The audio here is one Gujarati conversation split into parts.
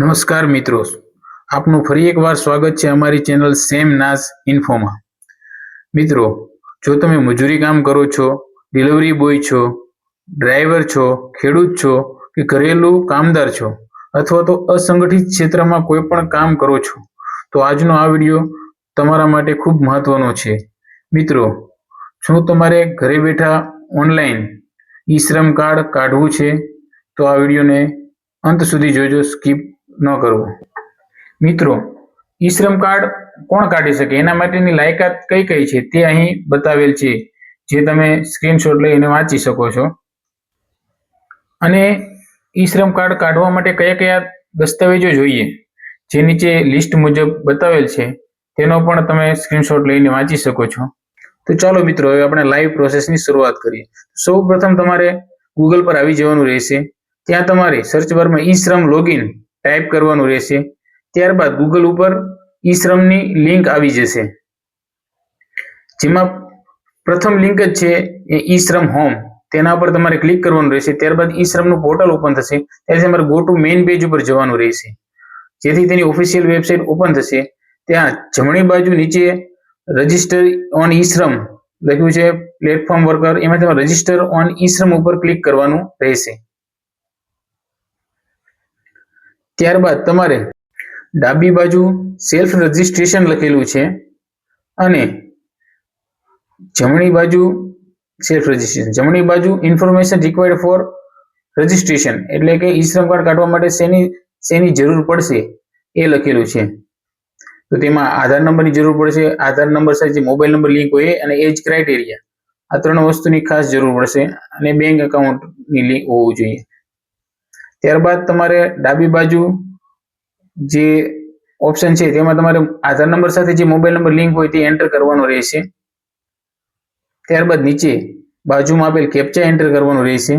નમસ્કાર મિત્રો, આપનું ફરી એકવાર સ્વાગત છે અમારી ચેનલ સેમ નાસ ઇન્ફોમાં। મિત્રો, જો તમે મજૂરી કામ કરો છો, ડિલિવરી બોય છો, ડ્રાઈવર છો, ખેડૂત છો કે ઘરેલું કામદાર છો અથવા તો અસંગઠિત ક્ષેત્રમાં કોઈ પણ કામ કરો છો તો આજનો આ વિડીયો તમારા માટે ખૂબ મહત્વનો છે। મિત્રો, શું તમારે ઘરે બેઠા ઓનલાઈન ઈ શ્રમ કાર્ડ કાઢવું છે તો આ વિડીયોને અંત સુધી જોજો, સ્કીપ ન કરવો। મિત્રો, ઈ શ્રમ કાર્ડ કોણ કાઢી શકે, એના માટેની લાયકાત કઈ કઈ છે તે અહીં બતાવેલ છે, જે તમે સ્ક્રીનશોટ લઈને વાંચી શકો છો। અને ઈ શ્રમ કાર્ડ કાઢવા માટે કયા કયા દસ્તાવેજો જોઈએ, જે નીચે લિસ્ટ મુજબ બતાવેલ છે, તેનો પણ તમે સ્ક્રીનશોટ લઈને વાંચી શકો છો। તો ચાલો મિત્રો, હવે આપણે લાઈવ પ્રોસેસની શરૂઆત કરીએ। સૌપ્રથમ તમારે ગૂગલ પર આવી જવાનું રહેશે। ત્યાં તમારે સર્ચ બારમાં ઈ શ્રમ લોગિન ટાઈપ કરવાનું રહેશે। ત્યારબાદ ગૂગલ ઉપર ઈ શ્રમની લિંક આવી જશે, જેમાં પ્રથમ લિંક જ છે એ ઈ શ્રમ હોમ, તેના પર તમારે ક્લિક કરવાનું રહેશે। ત્યારબાદ ઈ શ્રમનું પોર્ટલ ઓપન થશે, ત્યારે તમારે ગો ટુ મેઇન પેજ ઉપર જવાનું રહેશે, જેથી તેની ઓફિશિયલ વેબસાઇટ ઓપન થશે। ત્યાં જમણી બાજુ નીચે રજિસ્ટર ઓન ઈ શ્રમ લખ્યું છે, પ્લેટફોર્મ વર્કર, એમાં તમારે રજિસ્ટર ઓન ઈ શ્રમ ઉપર ક્લિક કરવાનું રહેશે। ત્યારબાદ તમારે ડાબી બાજુ સેલ્ફ રજિસ્ટ્રેશન લખેલું છે અને જમણી બાજુ સેલ્ફ રજિસ્ટ્રેશન, જમણી બાજુ ઇન્ફોર્મેશન રિક્વાયર્ડ ફોર રજિસ્ટ્રેશન, એટલે કે ઈ શ્રમ કાર્ડ કાઢવા માટે શેની જરૂર પડશે એ લખેલું છે। તો તેમાં આધાર નંબરની જરૂર પડશે, આધાર નંબર સાથે જે મોબાઈલ નંબર લિંક હોય અને એજ ક્રાઇટેરિયા, આ ત્રણ વસ્તુની ખાસ જરૂર પડશે, અને બેંક એકાઉન્ટની લિંક હોવું જોઈએ। ત્યારબાદ તમારે ડાબી બાજુ જે ઓપ્શન છે તેમાં તમારે આધાર નંબર સાથે જે મોબાઈલ નંબર લિંક હોય તે એન્ટર કરવાનો રહેશે। ત્યારબાદ નીચે બાજુમાં આપેલ કેપ્ચા એન્ટર કરવાનું રહેશે।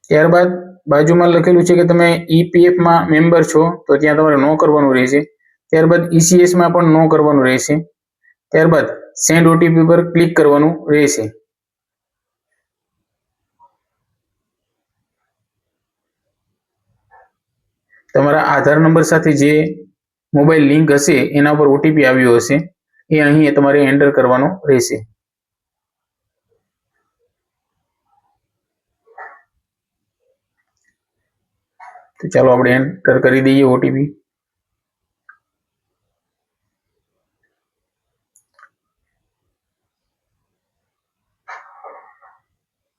ત્યારબાદ બાજુમાં લખેલું છે કે તમે ઈપીએફ માં મેમ્બર છો તો ત્યાં તમારે નો કરવાનું રહેશે। ત્યારબાદ ઈસીએસ માં પણ નો કરવાનું રહેશે। ત્યારબાદ સેન્ડ ઓટીપી પર ક્લિક કરવાનું રહેશે। તમારા આધાર નંબર સાથે જે મોબાઈલ લિંક હશે એના પર ઓટીપી આવ્યો હશે, એ અહીં તમારે એન્ટર કરવાનો રહેશે। તો ચાલો આપણે એન્ટર કરી દઈએ ઓટીપી।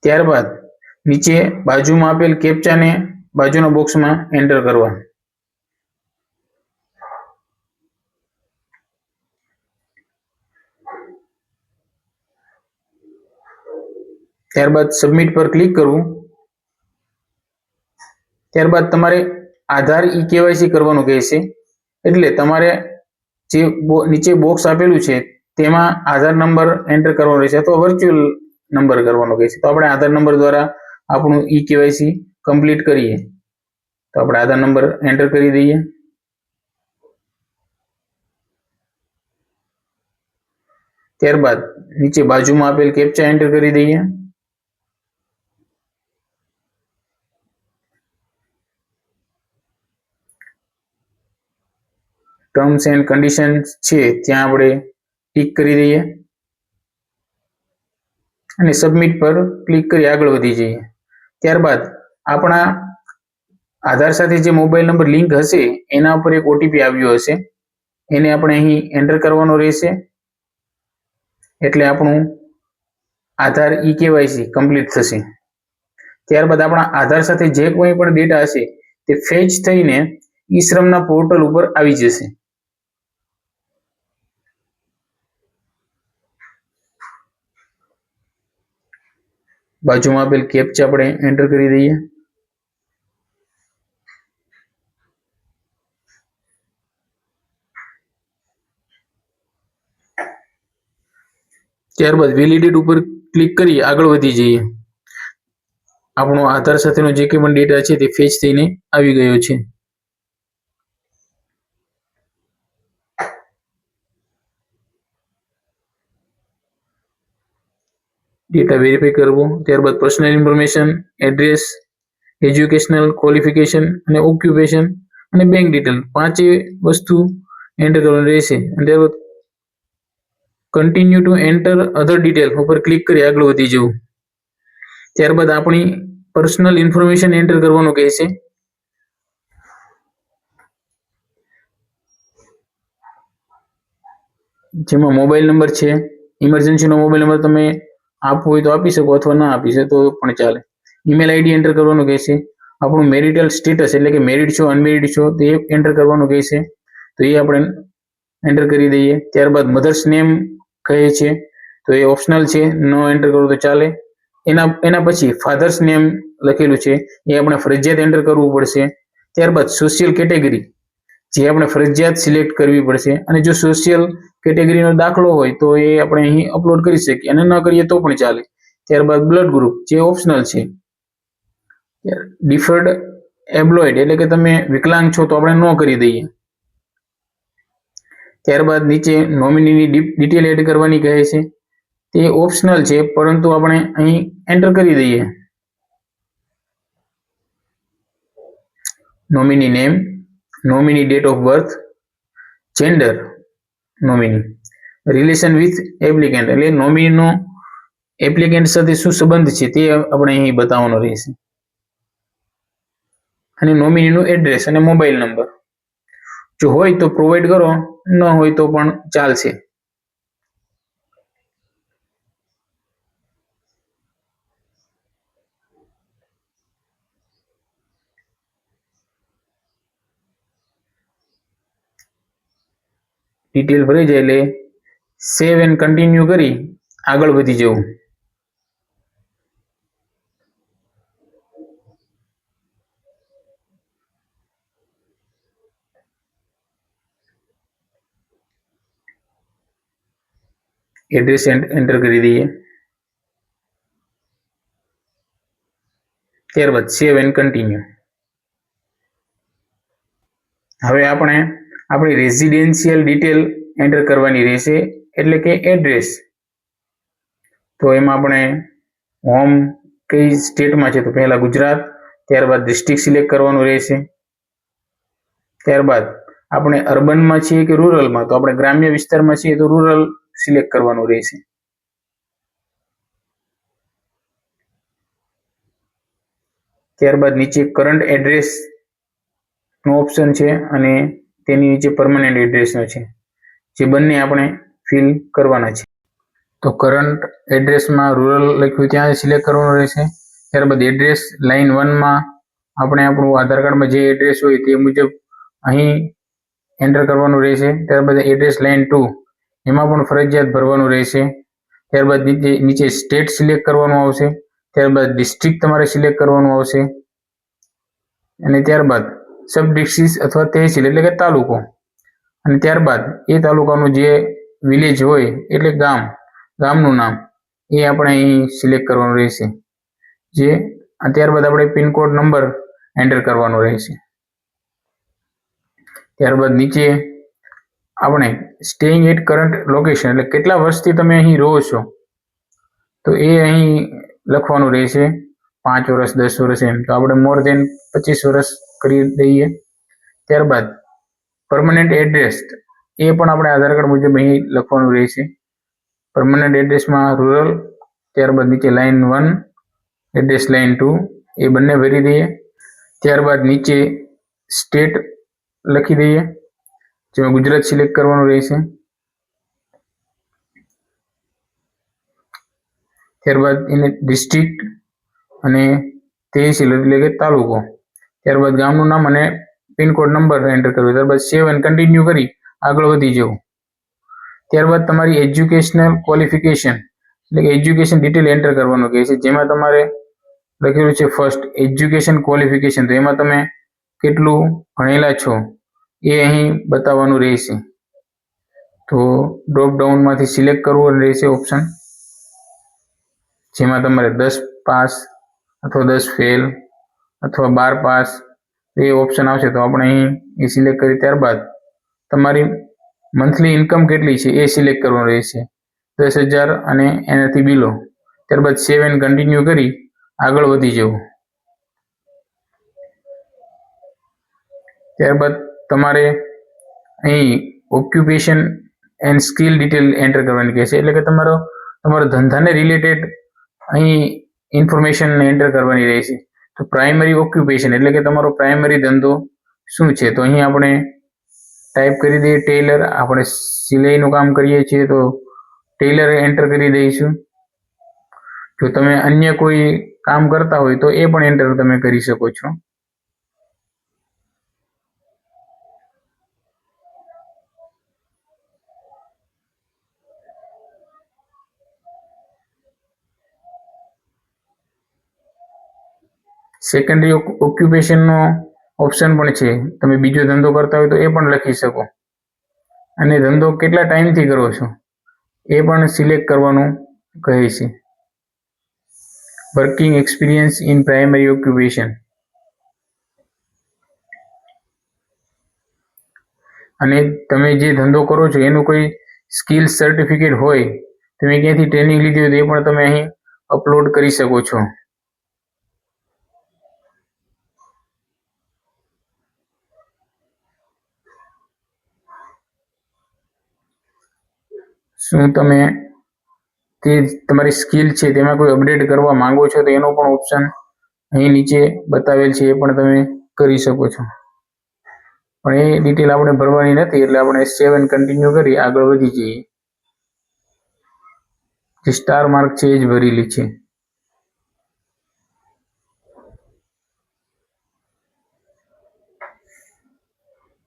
ત્યારબાદ નીચે બાજુમાં આપેલ કેપ્ચાને બાજુના બોક્સમાં એન્ટર કરવા। ત્યારબાદ સબમિટ પર ક્લિક કરવું। ત્યારબાદ તમારે આધાર ઈ કેવાયસી કરવાનું કહેશે, એટલે તમારે જે નીચે બોક્સ આપેલું છે તેમાં આધાર નંબર એન્ટર કરવાનો રહેશે અથવા વર્ચ્યુઅલ નંબર કરવાનો કહેશે। તો આપણે આધાર નંબર દ્વારા આપણું ઈ કેવાયસી કમ્પ્લીટ કરીએ। તો આપણે આધાર નંબર એન્ટર કરી દઈએ। ત્યારબાદ નીચે બાજુમાં આપેલ કેપ્ચા એન્ટર કરી દઈએ। ટર્મ્સ એન્ડ કન્ડિશન્સ છે ત્યાં આપણે ટિક કરી દઈએ અને સબમિટ પર ક્લિક કરી આગળ વધી જઈએ। ત્યારબાદ આપણા આધાર સાથે જે મોબાઈલ નંબર લિંક હશે એના ઉપર એક ઓટીપી આવ્યો હશે, એને આપણે અહીં એન્ટર કરવાનો રહેશે, એટલે આપણું આધાર ઈ કેવાયસી કમ્પ્લીટ થશે। ત્યારબાદ આપણા આધાર સાથે જે કોઈ પણ ડેટા હશે તે ફેચ થઈને ઈ શ્રમના પોર્ટલ ઉપર આવી જશે। બાજુમાં આપેલ કેપ્ચા આપણે એન્ટર કરી દઈએ। ત્યારબાદ વેલિડેટ ઉપર ક્લિક કરી આગળ વધી જઈએ। આપણો આધાર સાથેનો જે કંઈ પણ ડેટા છે તે ફેચ થઈને આવી ગયો છે। ડેટા વેરીફાઈ કરવો, ત્યારબાદ personal information, address, educational qualification અને ઓક્યુપેશન અને બેંક ડિટેલ, પાંચે વસ્તુ એન્ટર કરવાની રહેશે. અને ત્યારબાદ કન્ટિન્યુ ટુ એન્ટર અધર ડિટેલ ઉપર ક્લિક કરી આગળ વધી જવું. ત્યારબાદ આપણી પર્સનલ ઇન્ફોર્મેશન એન્ટર કરવાનું કહેશે. જેમાં મોબાઈલ નંબર છે, ઇમરજન્સીનો મોબાઈલ નંબર તમે આપવો હોય તો આપી શકો અથવા ના આપી શકો તો પણ ચાલે. ઈમેલ આઈડી એન્ટર કરવાનું કહેશે. આપણું મેરિટલ સ્ટેટસ એટલે કે મેરિડ છો અનમેરિડ છો તે એન્ટર કરવાનું કહેશે, તો એ આપણે એન્ટર કરી દઈએ. ત્યારબાદ મધર્સ નેમ કહે છે તો એ ઓપ્શનલ છે, નો એન્ટર કરો તો ચાલે. એના પછી ફાધર્સ નેમ લખેલું છે એ આપણે ફરજિયાત એન્ટર કરવું પડશે. ત્યારબાદ સોશિયલ કેટેગરી જે આપણે ફરજિયાત સિલેક્ટ કરવી પડશે, અને જો સોશિયલ કેટેગરીનો દાખલો હોય તો એ આપણે અહીં અપલોડ કરી શકીએ અને ન કરીએ તો પણ ચાલે. ત્યારબાદ બ્લડ ગ્રુપ જે ઓપ્શનલ છે. ડિફર્ડ એમ્પ્લોયડ એટલે કે તમે વિકલાંગ છો તો આપણે ન કરી દઈએ. ત્યારબાદ નીચે નોમિનીની ડિટેલ એડ કરવાની કહે છે, તે ઓપ્શનલ છે પરંતુ આપણે અહીં એન્ટર કરી દઈએ. Nominee name, nominee date of birth, gender nominee, relation with applicant એટલે નોમિનીનો એપ્લિકેન્ટ સાથે શું સંબંધ છે તે આપણે અહીં બતાવવાનો રહેશે. અને નોમિનીનું એડ્રેસ અને મોબાઈલ નંબર જો હોય તો પ્રોવાઈડ કરો, ન હોય તો પણ ચાલશે. ડિટેલ ભરાઈ જાય એટલે સેવ એન્ડ કન્ટિન્યુ કરી આગળ વધી જવું. એડ્રેસ એન્ટર કરી દઈએ. ત્યારબાદ સેવ એન્ડ કન્ટિન્યુ. હવે આપણે આપણી રેઝિડેન્શિયલ ડિટેલ એન્ટર કરવાની રહેશે એટલે કે એડ્રેસ. તો એમાં આપણે હોમ કઈ સ્ટેટમાં છે તો પહેલા ગુજરાત, ત્યારબાદ ડિસ્ટ્રિક્ટ સિલેક્ટ કરવાનું રહેશે. ત્યારબાદ આપણે અર્બનમાં છીએ કે રૂરલમાં, તો આપણે ગ્રામ્ય વિસ્તારમાં છીએ તો રૂરલ સિલેક્ટ કરવાનું રહેશે. ત્યારબાદ નીચે કરંટ એડ્રેસ નો ઓપ્શન છે અને તેની નીચે પરમનન્ટ એડ્રેસનો છે, જે બંને આપણે ફિલ કરવાના છે. તો કરંટ એડ્રેસમાં રૂરલ લખ્યું ત્યાં સિલેક્ટ કરવાનું રહેશે. ત્યારબાદ એડ્રેસ લાઇન 1માં આપણે આપણું આધાર કાર્ડમાં જે એડ્રેસ હોય તે મુજબ અહીં એન્ટર કરવાનું રહેશે. ત્યારબાદ એડ્રેસ લાઇન 2 એમાં પણ ફરજિયાત ભરવાનું રહેશે. ત્યારબાદ નીચે સ્ટેટ સિલેક્ટ કરવાનું આવશે. ત્યારબાદ ડિસ્ટ્રિક્ટ તમારે સિલેક્ટ કરવાનું આવશે. અને ત્યારબાદ સબ ડિસ્ટ્રિક્ટ અથવા તહેસીલ એટલે કે તાલુકો, અને ત્યારબાદ એ તાલુકાનું જે વિલેજ હોય એટલે ગામનું નામ એ આપણે અહીં સિલેક્ટ કરવાનું રહેશે. ત્યારબાદ આપણે પિનકોડ નંબર એન્ટર કરવાનો રહેશે. ત્યારબાદ નીચે આપણે સ્ટેઇંગ એટ કરંટ લોકેશન એટલે કેટલા વર્ષથી તમે અહીં રહો છો તો એ અહીં લખવાનું રહેશે, 5 વર્ષ 10 વર્ષ એમ, તો આપણે મોર દેન 25 વર્ષ કરી દઈએ. ત્યારબાદ પરમનન્ટ એડ્રેસ એ પણ આપણે આધાર કાર્ડ મુજબ અહીં લખવાનું રહેશે. પરમનન્ટ એડ્રેસમાં રૂરલ, ત્યારબાદ નીચે લાઇન 1, એડ્રેસ લાઇન 2 એ બંને ભરી દઈએ. ત્યારબાદ નીચે સ્ટેટ લખી દઈએ, જેમાં ગુજરાત સિલેક્ટ કરવાનું રહેશે. ત્યારબાદ એને ડિસ્ટ્રિક્ટ અને તહેસીલ એટલે કે તાલુકો, ત્યારબાદ ગામનું નામ અને પિનકોડ નંબર એન્ટર કરવો. ત્યારબાદ સેવ એન્ડ કન્ટિન્યુ કરી આગળ વધી જવું. ત્યારબાદ તમારી એજ્યુકેશનલ ક્વોલિફિકેશન એટલે કે એજ્યુકેશન ડિટેલ એન્ટર કરવાનું કહે છે, જેમાં તમારે લખેલું છે ફર્સ્ટ એજ્યુકેશન ક્વોલિફિકેશન, તો એમાં તમે કેટલું ભણેલા છો એ અહીં બતાવવાનું રહેશે. તો ડ્રોપ ડાઉનમાંથી સિલેક્ટ કરવું રહેશે ઓપ્શન, જેમાં તમારે 10 પાસ અથવા 10 ફેલ અથવા 12 પાસ એ ઓપ્શન આવશે, તો આપણે અહીં એ સિલેક્ટ કરી ત્યારબાદ તમારી મંથલી ઇન્કમ કેટલી છે એ સિલેક્ટ કરવાનું રહેશે, 10,000 અને એનાથી બિલો. ત્યારબાદ સેવ એન્ડ કન્ટિન્યુ કરી આગળ વધી જવું. ત્યારબાદ તમારે અહીં occupation and skill detail enter કરવાની કહેશે, એટલે કે તમારા ધંધાને રિલેટેડ અહીં ઇન્ફોર્મેશન એન્ટર કરવાની રહેશે. તો પ્રાઇમરી ઓક્યુપેશન એટલે કે તમારો પ્રાઇમરી ધંધો શું છે, તો અહીં આપણે ટાઈપ કરી દઈએ ટેલર. આપણે સિલાઈનું કામ કરીએ છીએ તો ટેલર એન્ટર કરી દઈશું. જો તમે અન્ય કોઈ કામ કરતા હોય તો એ પણ એન્ટર તમે કરી શકો છો. સેકન્ડરી ઓક્યુપેશનનો ઓપ્શન પણ છે, તમે બીજો ધંધો કરતા હોય તો એ પણ લખી શકો. અને ધંધો કેટલા ટાઈમથી કરો છો એ પણ સિલેક્ટ કરવાનું કહે છે. Working experience in primary occupation, અને તમે જે ધંધો કરો છો એનું કોઈ સ્કિલ સર્ટિફિકેટ હોય, તમે ક્યાંથી ટ્રેનિંગ લીધી હોય તો એ પણ તમે અહીં અપલોડ કરી શકો છો. શું તમે તે તમારી સ્કિલ છે તેમાં કોઈ અપડેટ કરવા માંગો છો તો એનો પણ ઓપ્શન અહીં નીચે બતાવેલ છે, એ પણ તમે કરી શકો છો. પણ એ ડિટેલ આપણે ભરવાની નથી, એટલે આપણે સેવ એન્ડ કન્ટિન્યુ કરી આગળ વધી જઈએ. જે સ્ટાર માર્ક છે એ જ ભરેલી છે.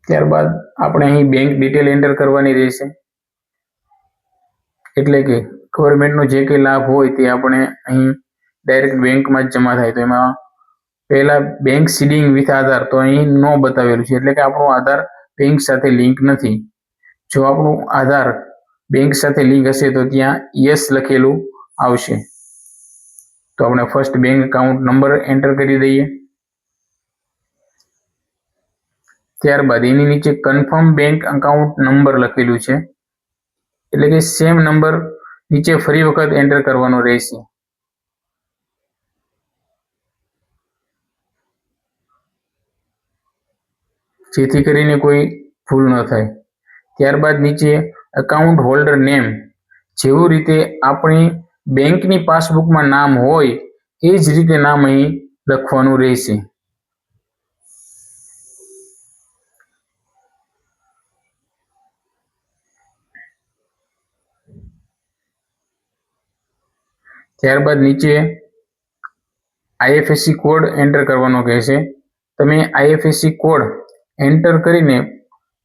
ત્યારબાદ આપણે અહીં બેંક ડિટેલ એન્ટર કરવાની રહેશે, એટલે કે ગવર્મેન્ટનો જે કંઈ લાભ હોય તે આપણે અહીં ડાયરેક્ટ બેંકમાં જ જમા થાય. તો એમાં પહેલા બેંક સીડિંગ વિથ આધાર, તો અહીં નો બતાવેલું છે, એટલે કે આપણો આધાર બેંક સાથે લિંક નથી. જો આપણું આધાર બેંક સાથે લિંક હશે તો ત્યાં યસ લખેલું આવશે. તો આપણે first bank account number enter કરી દઈએ. ત્યારબાદ એની નીચે કન્ફર્મ બેંક એકાઉન્ટ નંબર લખેલું છે, એટલે કે સેમ નંબર નીચે ફરી વખત એન્ટર કરવાનો રહેશે. જેથી કરીને કોઈ ભૂલ ન થાય. ત્યારબાદ નીચે એકાઉન્ટ હોલ્ડર નેમ, જેવું રીતે આપણી બેંકની પાસબુકમાં નામ હોય એ જ રીતે નામ અહીં લખવાનું રહેશે. ત્યારબાદ નીચે IFSC કોડ એન્ટર કરવાનો કહેશે. તમે IFSC કોડ એન્ટર કરીને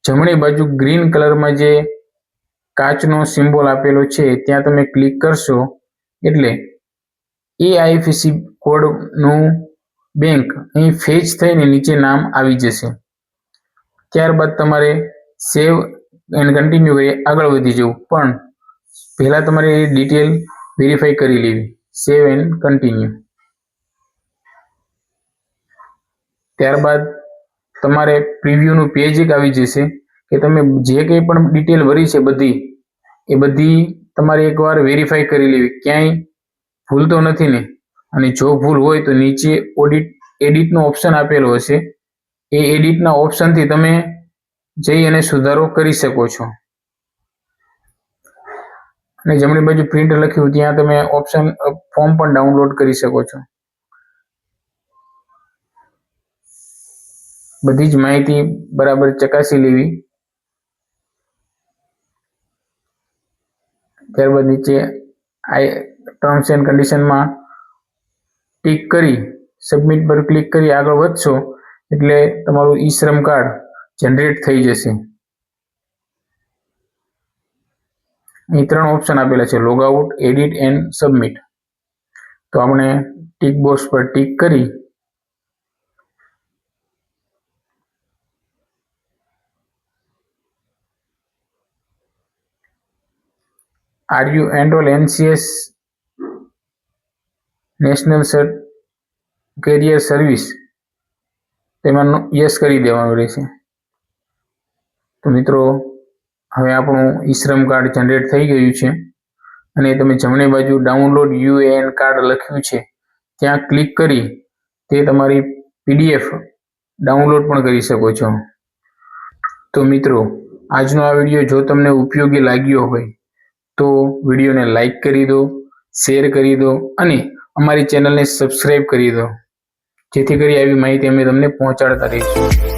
જમણી બાજુ ગ્રીન કલરમાં જે કાચનો સિમ્બોલ આપેલો છે ત્યાં તમે ક્લિક કરશો એટલે એ IFSC કોડનું બેંક અહીં ફેચ થઈને નીચે નામ આવી જશે. ત્યારબાદ તમારે સેવ એન્ડ કન્ટિન્યુ કરી આગળ વધી જવું, પણ પહેલાં તમારે એ ડિટેલ વેરીફાઈ કરી લેવી. Save and continue. ત્યારબાદ તમારે પ્રિવ્યુનું પેજ એક આવી જશે કે તમે જે કંઈ પણ ડિટેલ ભરી છે એ બધી તમારે એકવાર વેરીફાઈ કરી લેવી, ક્યાંય ભૂલ તો નથી ને. અને જો ભૂલ હોય તો નીચે એડિટનો ઓપ્શન આપેલો હશે, એ એડિટના ઓપ્શનથી તમે જઈ અને સુધારો કરી શકો છો. અને જમણી બાજુ પ્રિન્ટ લખ્યું ત્યાં તમે ઓપ્શન ફોર્મ પણ ડાઉનલોડ કરી શકો છો. બધી જ માહિતી બરાબર ચકાસી લેવી. ત્યારબાદ નીચે ટર્મ્સ એન્ડ કન્ડિશનમાં ટિક કરી સબમિટ પર ક્લિક કરી આગળ વધશો એટલે તમારું ઈ શ્રમ કાર્ડ જનરેટ થઈ જશે. અહીં 3 ઓપ્શન આપેલા છે, log out, edit and submit. તો આપણે ટિક બોક્સ પર ટિક કરી are you enrol NCS national career service, તેમાં યસ કરી દેવાનું રહેશે. તો મિત્રો હવે આપણું ઈ શ્રમ કાર્ડ જનરેટ થઈ ગયું છે. અને તમે જમણી બાજુ ડાઉનલોડ યુએએન કાર્ડ લખ્યું છે ત્યાં ક્લિક કરી તે તમારી PDF ડાઉનલોડ પણ કરી શકો છો. તો મિત્રો, આજનો આ વિડીયો જો તમને ઉપયોગી લાગ્યો હોય તો વિડીયોને લાઈક કરી દો, શેર કરી દો અને અમારી ચેનલને સબસ્ક્રાઈબ કરી દો, જેથી કરી આવી માહિતી અમે તમને પહોંચાડતા રહીશું.